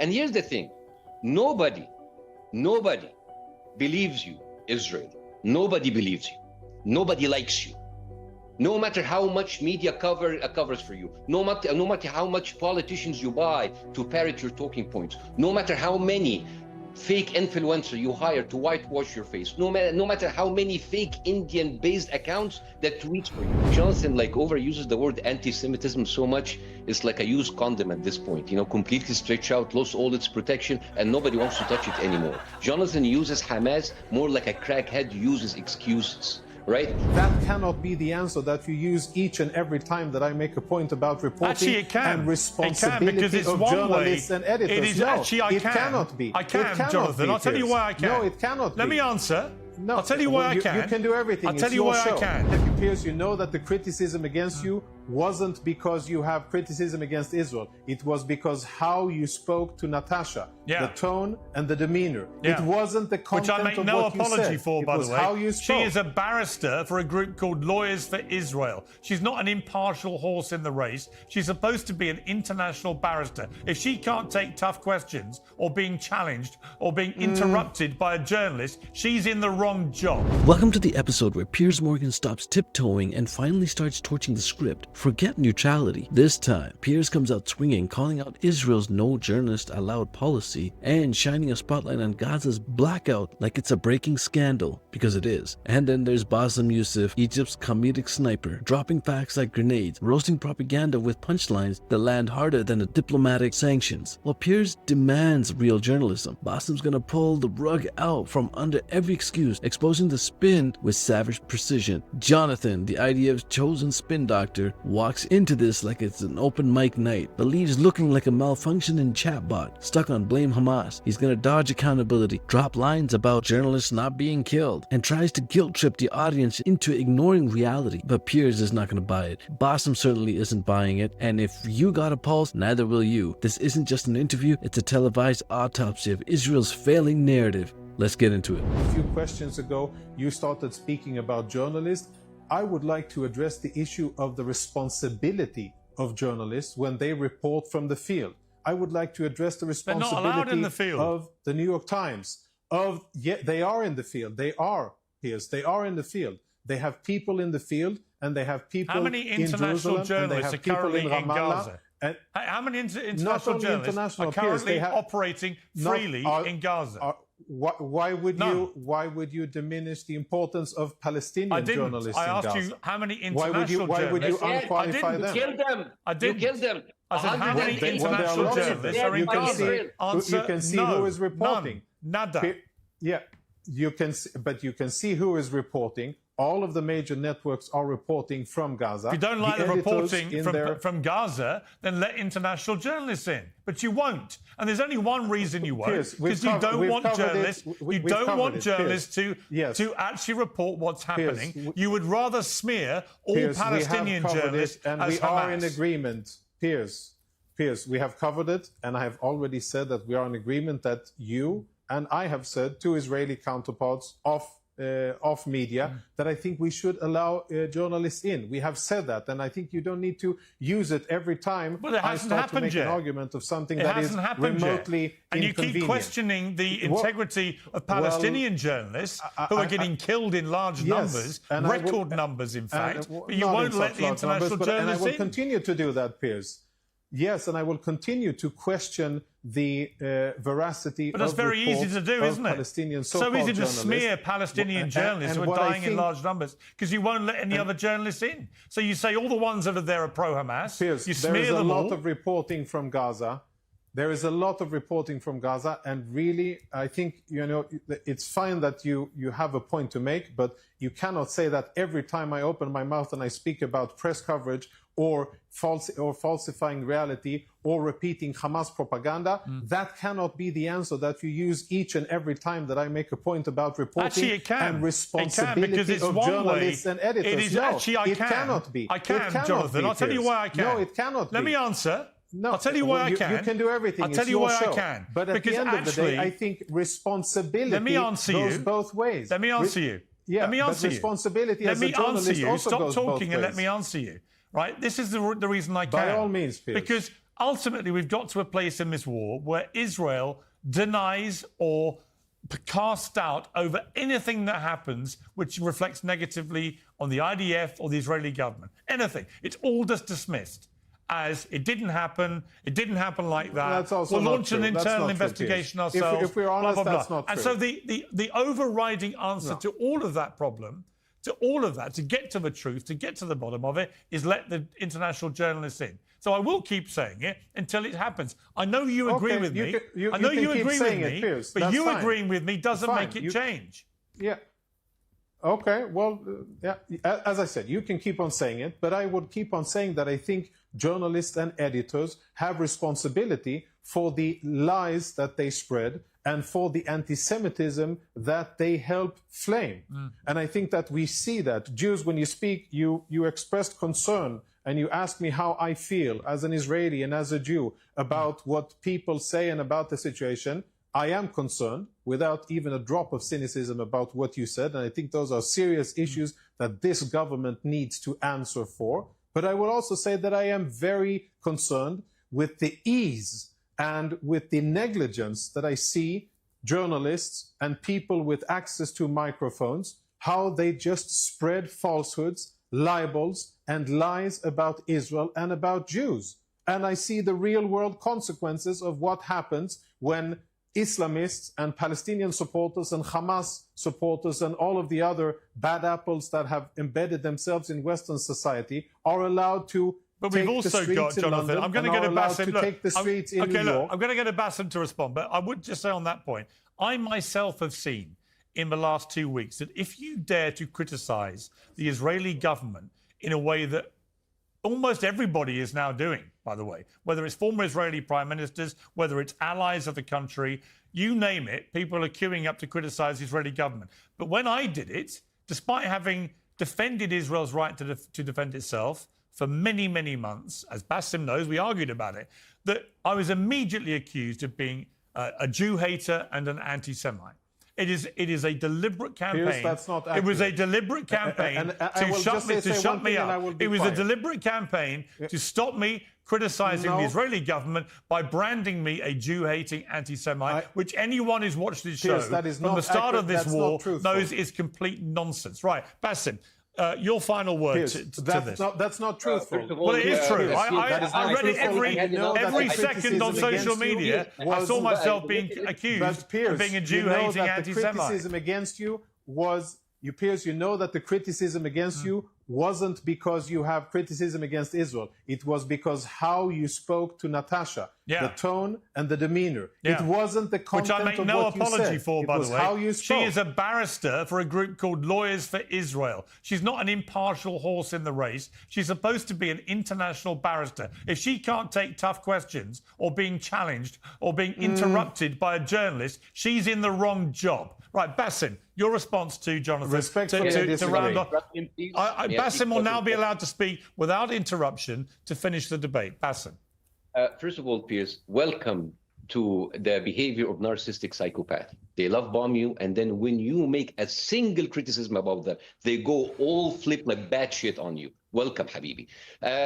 And here's the thing, nobody believes you, Israel. Nobody believes you. Nobody likes you. No matter how much media covers for you, no matter how much politicians you buy to parrot your talking points, no matter how many fake influencer you hire to whitewash your face, no matter how many fake Indian-based accounts that tweets for you. Jonathan overuses the word anti-Semitism so much, it's like a used condom at this point, completely stretched out, lost all its protection, and nobody wants to touch it anymore. Jonathan uses Hamas more like a crackhead uses excuses. Right? That cannot be the answer that you use each and every time that I make a point about reporting. Actually, it can. And responsibility because it's of journalists and editors. It is no, actually I it can. cannot be. I can, it cannot Jonathan. be, I'll tell you why I can. No, it cannot be. Let me answer. No, I'll tell you why I can. You can do everything. I'll tell it's you your why show. I can. Piers, you know that the criticism against you wasn't because you have criticism against Israel. It was because how you spoke to Natasha, the tone and the demeanor. It wasn't the content of what you said. Which I make no apology for, by the way. How you spoke. She is a barrister for a group called Lawyers for Israel. She's not an impartial horse in the race. She's supposed to be an international barrister. If she can't take tough questions or being challenged or being interrupted by a journalist, she's in the wrong job. Welcome to the episode where Piers Morgan stops tiptoeing and finally starts torching the script. Forget neutrality. This time, Piers comes out swinging, calling out Israel's no journalist allowed policy and shining a spotlight on Gaza's blackout like it's a breaking scandal, because it is. And then there's Bassem Youssef, Egypt's comedic sniper, dropping facts like grenades, roasting propaganda with punchlines that land harder than the diplomatic sanctions. While Piers demands real journalism, Bassem's gonna pull the rug out from under every excuse, exposing the spin with savage precision. Jonathan, the IDF's chosen spin doctor, walks into this like it's an open mic night, but leaves looking like a malfunctioning chatbot stuck on blame Hamas. He's gonna dodge accountability, drop lines about journalists not being killed, and tries to guilt trip the audience into ignoring reality. But Piers is not gonna buy it. Bassem certainly isn't buying it, and if you got a pulse, neither will you. This isn't just an interview, it's a televised autopsy of Israel's failing narrative. Let's get into it. A few questions ago, you started speaking about journalists. I would like to address the issue of the responsibility of journalists when they report from the field. I would like to address the responsibility They're not allowed in the field. of the New York Times. They are in the field. They are, Piers. They are in the field. They have people in the field, and they have people in Jerusalem. How many international journalists are currently in Gaza? And how many international journalists are currently operating freely in Gaza? Why would you diminish the importance of Palestinian journalists in Gaza? I asked you how many international journalists. Why would you unqualify them? Kill them. I didn't. You killed them. I said how many international journalists are in Gaza? You can see who is reporting. Nada. Yeah, you can see who is reporting. All of the major networks are reporting from Gaza. If you don't like the reporting from Gaza, then let international journalists in. But you won't. And there's only one reason you won't. Because you don't want journalists. You don't want journalists to actually report what's happening. You would rather smear all Palestinian journalists as we Hamas. are in agreement. Piers, we have covered it, and I have already said that we are in agreement that you and I have said to Israeli counterparts of media that I think we should allow journalists in. We have said that, and I think you don't need to use it every time I start to make an argument of something that is remotely and you inconvenient. keep questioning the integrity of Palestinian journalists who are getting killed in large numbers, record numbers, in fact, but you won't let the international journalists in. And I will continue to do that, Piers. Yes, and I will continue to question the veracity but that's of very easy to do, isn't it? Palestinian so easy to smear Palestinian journalists who are dying in large numbers because you won't let any other journalists in. So you say all the ones that are there are pro-Hamas. Piers, you smear them all. There is a lot of reporting from Gaza. There is a lot of reporting from Gaza, and really, I think it's fine that you have a point to make, but you cannot say that every time I open my mouth and I speak about press coverage or falsifying reality or repeating Hamas propaganda, that cannot be the answer that you use each and every time that I make a point about reporting. Actually, it can. And responsibility of journalists and editors. It is it cannot be. I can, Jonathan. I'll tell you why I can. No, it cannot be. Let me answer. No, I'll tell you why I can. You can do everything. I'll tell you why I can. But at the end of the day, I think responsibility goes both ways. Let me answer you. Yeah, let me answer but responsibility as a journalist also Stop goes both talking and ways. let me answer you. Right? This is the reason I can. By all means, Piers. Because ultimately we've got to a place in this war where Israel denies or casts doubt over anything that happens which reflects negatively on the IDF or the Israeli government. Anything. It's all just dismissed as it didn't happen like that. That's also we'll launch true. an internal investigation ourselves. If we're honest, blah, blah, blah. that's not true. And so the overriding answer to all of that problem, to all of that, to get to the truth, to get to the bottom of it, is let the international journalists in. So I will keep saying it until it happens. I know you agree with me. I know you agree with me, Piers. but That's you fine. agreeing with me doesn't make it change. Yeah. Okay, well, yeah, as I said, you can keep on saying it, but I would keep on saying that I think journalists and editors have responsibility for the lies that they spread and for the anti-Semitism that they help flame. And I think that we see that. Jews, when you speak, you expressed concern and you asked me how I feel as an Israeli and as a Jew about what people say and about the situation. I am concerned, without even a drop of cynicism, about what you said. And I think those are serious issues that this government needs to answer for. But I will also say that I am very concerned with the ease and with the negligence that I see journalists and people with access to microphones, how they just spread falsehoods, libels, and lies about Israel and about Jews. And I see the real world consequences of what happens when Islamists and Palestinian supporters and Hamas supporters and all of the other bad apples that have embedded themselves in Western society are allowed to take the streets in London, I'm going to get a Bassem to take the streets in New York. I'm going to get a Bassem to respond, but I would just say on that point, I myself have seen in the last 2 weeks that if you dare to criticize the Israeli government in a way that almost everybody is now doing, by the way, whether it's former Israeli prime ministers, whether it's allies of the country, you name it, people are queuing up to criticize the Israeli government. But when I did it, despite having defended Israel's right to defend itself for many, many months, as Bassem knows, we argued about it, that I was immediately accused of being a Jew hater and an anti-Semite. It is a deliberate campaign. Piers, that's not accurate. It was a deliberate campaign to shut me up. It was a deliberate campaign to stop me criticising the Israeli government by branding me a Jew-hating anti-Semite, which anyone who's watched this show from the start of this war knows is complete nonsense. Right, Bassem, your final word to this. That's not truthful. Well, it is true. I read it every second on social media. I saw myself being accused of being a Jew-hating anti-Semite. The criticism against you was, Piers, you know that the criticism against you wasn't because you have criticism against Israel. It was because how you spoke to Natasha, the tone and the demeanor. It wasn't the content of what you said. Which I make no apology for, by the way. How you spoke. She is a barrister for a group called Lawyers for Israel. She's not an impartial horse in the race. She's supposed to be an international barrister. If she can't take tough questions or being challenged or being interrupted by a journalist, she's in the wrong job. Right, Bassem, your response to Jonathan. To round off. Bassem will now be allowed to speak without interruption to finish the debate. Bassem. First of all, Piers, welcome to the behavior of narcissistic psychopath. They love bomb you, and then when you make a single criticism about that, they go all flip like bad shit on you. Welcome, Habibi.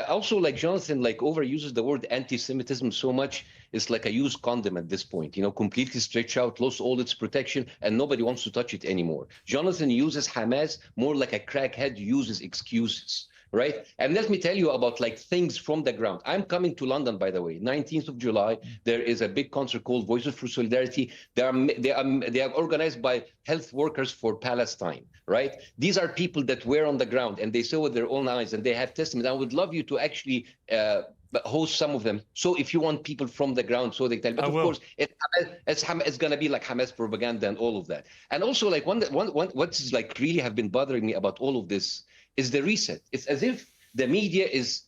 Also, like Jonathan, overuses the word anti-Semitism so much, it's like a used condom at this point, completely stretched out, lost all its protection, and nobody wants to touch it anymore. Jonathan uses Hamas more like a crackhead uses excuses. Right? And let me tell you about things from the ground. I'm coming to London, by the way, 19th of July. There is a big concert called Voices for Solidarity. They are organized by health workers for Palestine, right? These are people that were on the ground and they saw with their own eyes and they have testimony. I would love you to actually host some of them. So if you want people from the ground, so they tell. But of course, it's going to be like Hamas propaganda and all of that. And also, what's really have been bothering me about all of this is the reset. It's as if the media is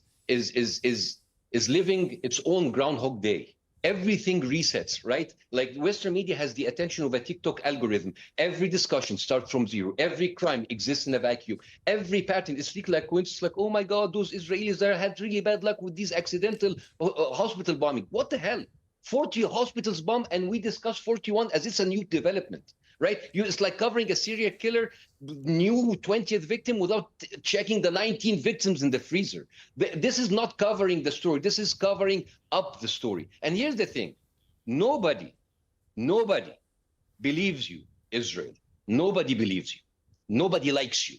living its own Groundhog Day. Everything resets, right? Like Western media has the attention of a TikTok algorithm. Every discussion starts from zero. Every crime exists in a vacuum. Every pattern is like coincidence. Like, oh my God, those Israelis there had really bad luck with these accidental hospital bombing. What the hell? 40 hospitals bombed, and we discuss 41 as it's a new development. right? It's like covering a serial killer, new 20th victim without checking the 19 victims in the freezer. This is not covering the story. This is covering up the story. And here's the thing. Nobody believes you, Israel. Nobody believes you. Nobody likes you.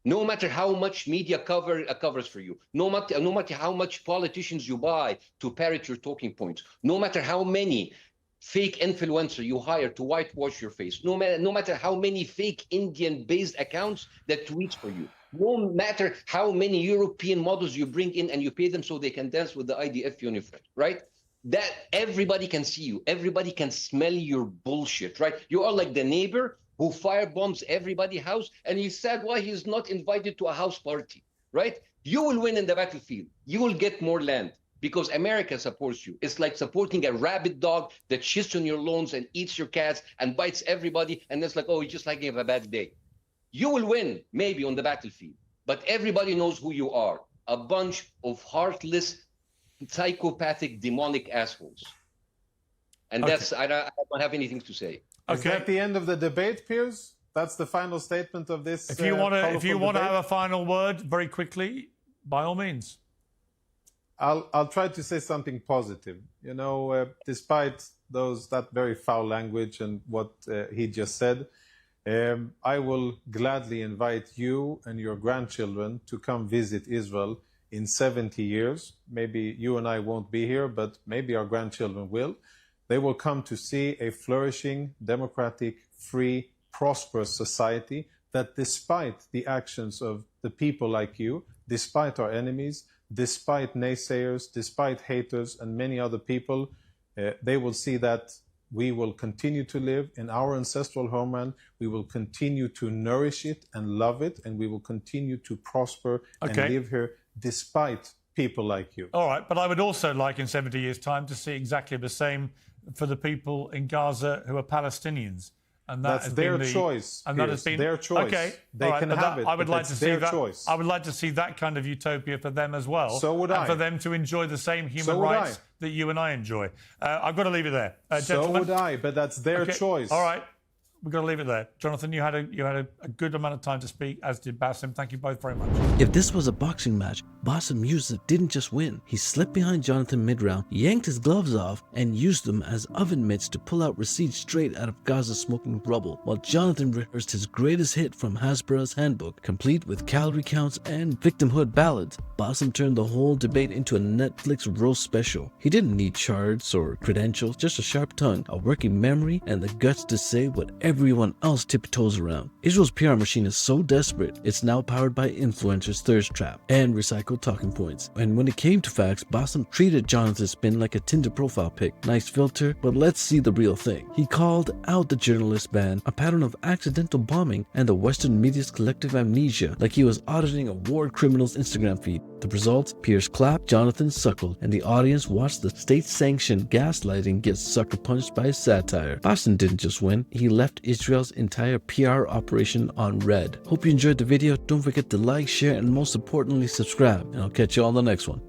No matter how much media covers for you, no matter how much politicians you buy to parrot your talking points, no matter how many fake influencer you hire to whitewash your face, no matter how many fake Indian-based accounts that tweet for you, no matter how many European models you bring in and you pay them so they can dance with the IDF uniform, right? That everybody can see you, everybody can smell your bullshit, right? You are like the neighbor who firebombs everybody's house, and he's sad why he's not invited to a house party, right? You will win in the battlefield. You will get more land because America supports you. It's like supporting a rabid dog that shits on your lawns and eats your cats and bites everybody, and it's like, oh, he's just like having a bad day. You will win, maybe, on the battlefield, but everybody knows who you are. A bunch of heartless, psychopathic, demonic assholes. And that's, I don't have anything to say. Okay. Is that the end of the debate, Piers? That's the final statement of this. If you want to have a final word very quickly, by all means. I'll try to say something positive. You know, despite that very foul language and what he just said, I will gladly invite you and your grandchildren to come visit Israel in 70 years. Maybe you and I won't be here, but maybe our grandchildren will. They will come to see a flourishing, democratic, free, prosperous society that, despite the actions of the people like you, despite our enemies, despite naysayers, despite haters and many other people, they will see that we will continue to live in our ancestral homeland. We will continue to nourish it and love it, and we will continue to prosper and live here despite people like you. All right, but I would also like in 70 years' time to see exactly the same for the people in Gaza who are Palestinians. And that's their choice. And that has been their choice. Okay, they can have it. I would like to see that. Choice. I would like to see that kind of utopia for them as well. So would I. And for them to enjoy the same human rights that you and I enjoy. I've got to leave it there, so would I. But that's their choice. All right. We've got to leave it there. Jonathan, you had a good amount of time to speak, as did Bassem. Thank you both very much. If this was a boxing match, Bassem Youssef didn't just win. He slipped behind Jonathan mid-round, yanked his gloves off, and used them as oven mitts to pull out receipts straight out of Gaza's smoking rubble, while Jonathan rehearsed his greatest hit from Hasbro's handbook, complete with calorie counts and victimhood ballads. Bassem turned the whole debate into a Netflix roast special. He didn't need charts or credentials, just a sharp tongue, a working memory, and the guts to say what everyone else tiptoes around. Israel's PR machine is so desperate, it's now powered by influencers' thirst trap and recycled talking points. And when it came to facts, Bassem treated Jonathan's spin like a Tinder profile pic. Nice filter, but let's see the real thing. He called out the journalist ban, a pattern of accidental bombing, and the Western media's collective amnesia, like he was auditing a war criminal's Instagram feed. The result? Piers clapped, Jonathan suckled, and the audience watched the state-sanctioned gaslighting get sucker punched by satire. Bassem didn't just win, he left Israel's entire PR operation on red. Hope you enjoyed the video. Don't forget to like, share, and most importantly, subscribe. And I'll catch you on the next one.